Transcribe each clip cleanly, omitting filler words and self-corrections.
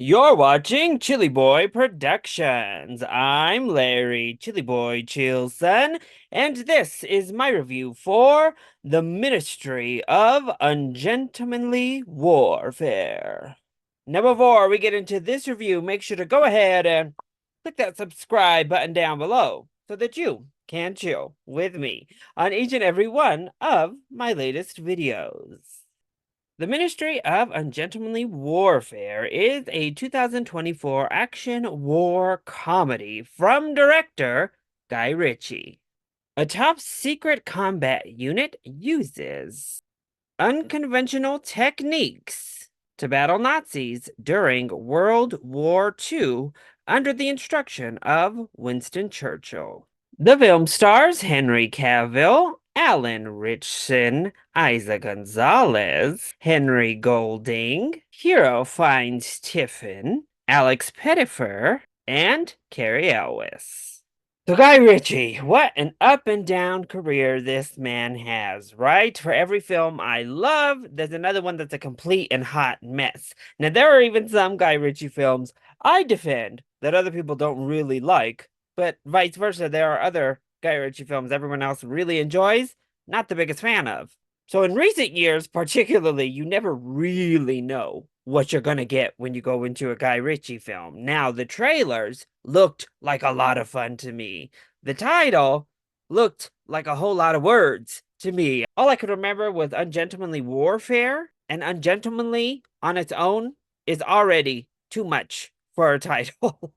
You're watching ChillyBoy Productions. I'm Larry ChillyBoy Chilson, and this is my review for The Ministry of Ungentlemanly Warfare. Now, before we get into this review, make sure to go ahead and click that subscribe button down below so that you can chill with me on each and every one of my latest videos. The Ministry of Ungentlemanly Warfare is a 2024 action war comedy from director Guy Ritchie. A top secret combat unit uses unconventional techniques to battle Nazis during World War II under the instruction of Winston Churchill. The film stars Henry Cavill, Alan Ritchson, Isa Gonzalez, Henry Golding, Hero finds Tiffin, Alex Pettifer, and Carrie Elwes. So Guy Ritchie, what an up and down career this man has, right? For every film I love, there's another one that's a complete and hot mess. Now, there are even some Guy Ritchie films I defend that other people don't really like, but vice versa, there are other Guy Ritchie films everyone else really enjoys, not the biggest fan of. So in recent years, particularly, you never really know what you're gonna get when you go into a Guy Ritchie film. Now, the trailers looked like a lot of fun to me. The title looked like a whole lot of words to me. All I could remember was Ungentlemanly Warfare, and Ungentlemanly on its own is already too much for a title.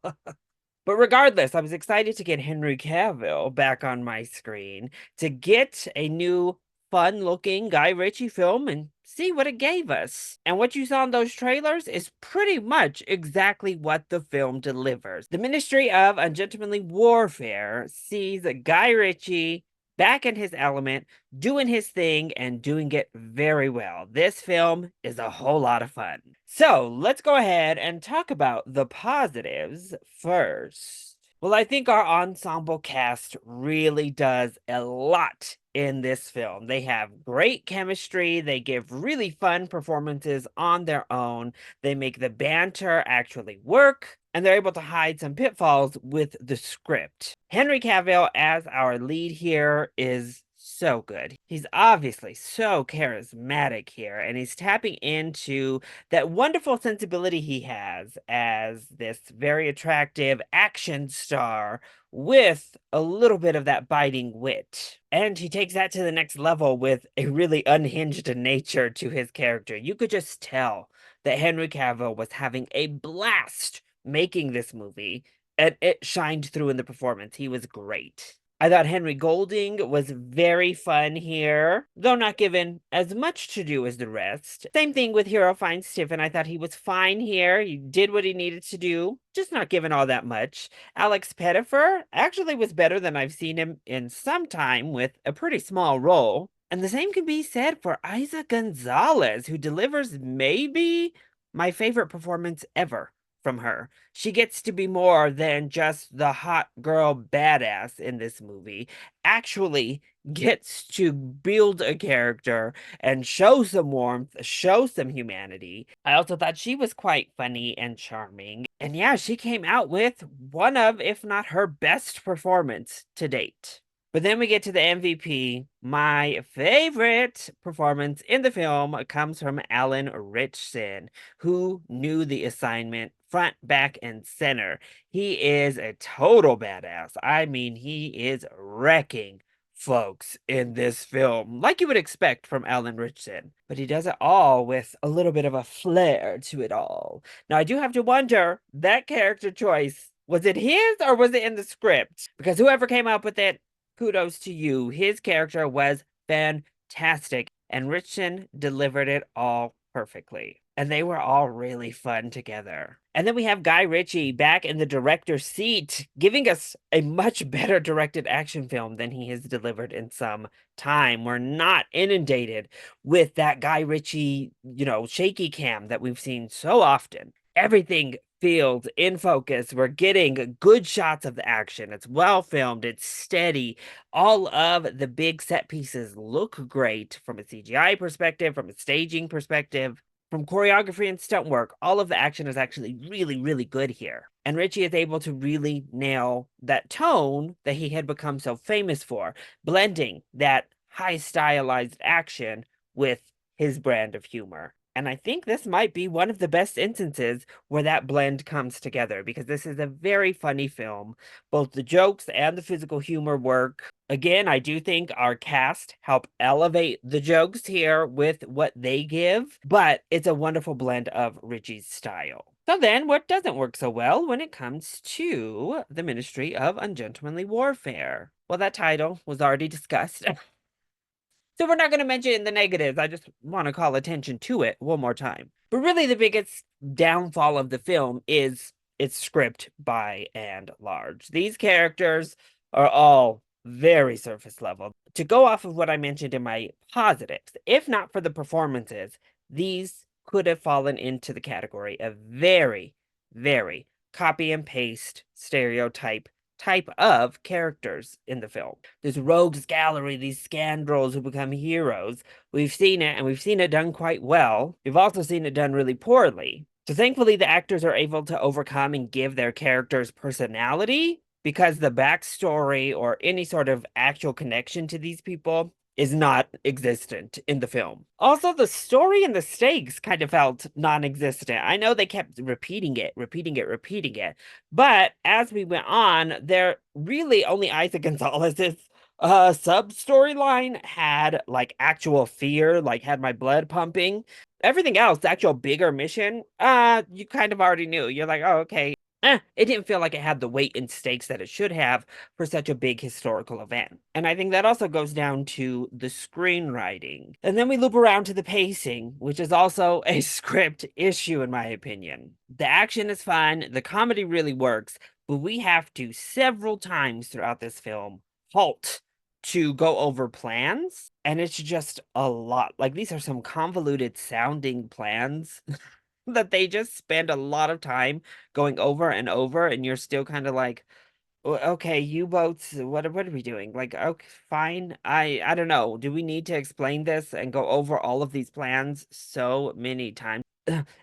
But regardless, I was excited to get Henry Cavill back on my screen to get a new fun looking Guy Ritchie film and see what it gave us. And what you saw in those trailers is pretty much exactly what the film delivers. The Ministry of Ungentlemanly Warfare sees Guy Ritchie back in his element, doing his thing and doing it very well. This film is a whole lot of fun. So let's go ahead and talk about the positives first. Well, I think our ensemble cast really does a lot in this film. They have great chemistry, they give really fun performances on their own, they make the banter actually work, and they're able to hide some pitfalls with the script. Henry Cavill as our lead here is so good. He's obviously so charismatic here, and he's tapping into that wonderful sensibility he has as this very attractive action star with a little bit of that biting wit. And he takes that to the next level with a really unhinged nature to his character. You could just tell that Henry Cavill was having a blast making this movie, and it shined through in the performance. He was great. I thought Henry Golding was very fun here, though not given as much to do as the rest. Same thing with Hero Finds Tiffin. I thought he was fine here. He did what he needed to do, just not given all that much. Alex Pettifer actually was better than I've seen him in some time with a pretty small role. And the same can be said for Isa Gonzalez, who delivers maybe my favorite performance ever from her. She gets to be more than just the hot girl badass in this movie, actually gets to build a character and show some warmth, show some humanity. I also thought she was quite funny and charming. And yeah, she came out with one of, if not her best performance to date. But then we get to the MVP. My favorite performance in the film comes from Alan Ritchson, who knew the assignment front, back, and center. He is a total badass. I mean, he is wrecking folks in this film, like you would expect from Alan Ritchson. But he does it all with a little bit of a flair to it all. Now, I do have to wonder, that character choice, was it his or was it in the script? Because whoever came up with it, kudos to you. His character was fantastic, and Richardson delivered it all perfectly. And they were all really fun together. And then we have Guy Ritchie back in the director's seat, giving us a much better directed action film than he has delivered in some time. We're not inundated with that Guy Ritchie, shaky cam that we've seen so often. Everything feels in focus. We're getting good shots of the action. It's well filmed, it's steady. All of the big set pieces look great from a CGI perspective, from a staging perspective. from choreography and stunt work, all of the action is actually really, really good here. And Ritchie is able to really nail that tone that he had become so famous for, blending that high stylized action with his brand of humor. And I think this might be one of the best instances where that blend comes together because this is a very funny film. Both the jokes and the physical humor work. Again, I do think our cast help elevate the jokes here with what they give, but it's a wonderful blend of Ritchie's style. So then, what doesn't work so well when it comes to the Ministry of Ungentlemanly Warfare? Well, that title was already discussed. So we're not going to mention the negatives. I just want to call attention to it one more time. But really, the biggest downfall of the film is its script by and large. These characters are all very surface level. To go off of what I mentioned in my positives, if not for the performances, these could have fallen into the category of very, very copy and paste stereotype type of characters in the film. This rogues gallery, these scoundrels who become heroes. We've seen it, and we've seen it done quite well. We've also seen it done really poorly. So thankfully, the actors are able to overcome and give their characters personality because the backstory or any sort of actual connection to these people is not existent in the film. Also, the story and the stakes kind of felt non-existent. I know they kept repeating it, but as we went on, there really only Isaac Gonzalez's sub storyline had like actual fear, like had my blood pumping. Everything else, the actual bigger mission, you kind of already knew. You're like, oh, okay. It didn't feel like it had the weight and stakes that it should have for such a big historical event. And I think that also goes down to the screenwriting. And then we loop around to the pacing, which is also a script issue, in my opinion. The action is fun, the comedy really works, but we have to several times throughout this film halt to go over plans. And it's just a lot. Like, these are some convoluted sounding plans that they just spend a lot of time going over and over, and you're still kind of like, okay, U-boats, what are we doing? Like, okay, fine. I don't know. Do we need to explain this and go over all of these plans so many times?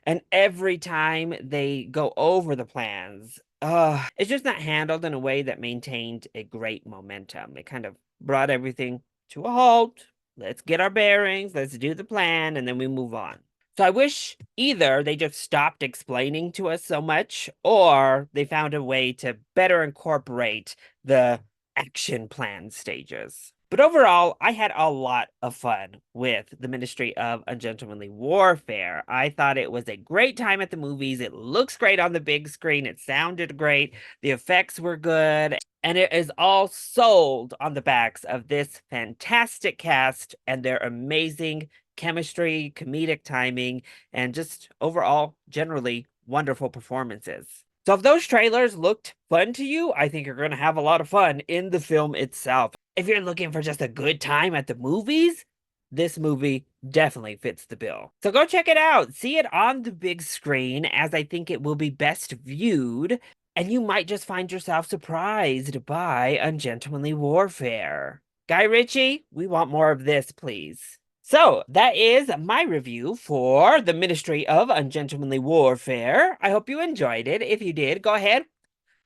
And every time they go over the plans, it's just not handled in a way that maintained a great momentum. It kind of brought everything to a halt. Let's get our bearings, let's do the plan, and then we move on. So I wish either they just stopped explaining to us so much, or they found a way to better incorporate the action plan stages. But overall, I had a lot of fun with the Ministry of Ungentlemanly Warfare. I thought it was a great time at the movies. It looks great on the big screen. It sounded great. The effects were good. And it is all sold on the backs of this fantastic cast and their amazing chemistry, comedic timing, and just overall, generally wonderful performances. So if those trailers looked fun to you, I think you're going to have a lot of fun in the film itself. If you're looking for just a good time at the movies, this movie definitely fits the bill. So go check it out. See it on the big screen, as I think it will be best viewed, and you might just find yourself surprised by Ungentlemanly Warfare. Guy Ritchie, we want more of this, please. So that is my review for the Ministry of Ungentlemanly Warfare. I hope you enjoyed it. If you did, go ahead,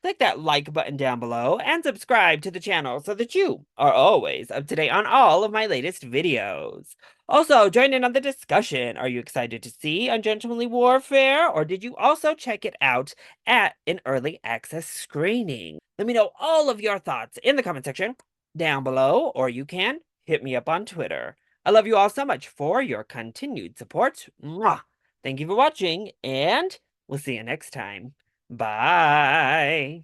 click that like button down below and subscribe to the channel so that you are always up to date on all of my latest videos. Also, join in on the discussion. Are you excited to see Ungentlemanly Warfare, or did you also check it out at an early access screening? Let me know all of your thoughts in the comment section down below, or you can hit me up on Twitter. I love you all so much for your continued support. Mwah! Thank you for watching, and we'll see you next time. Bye.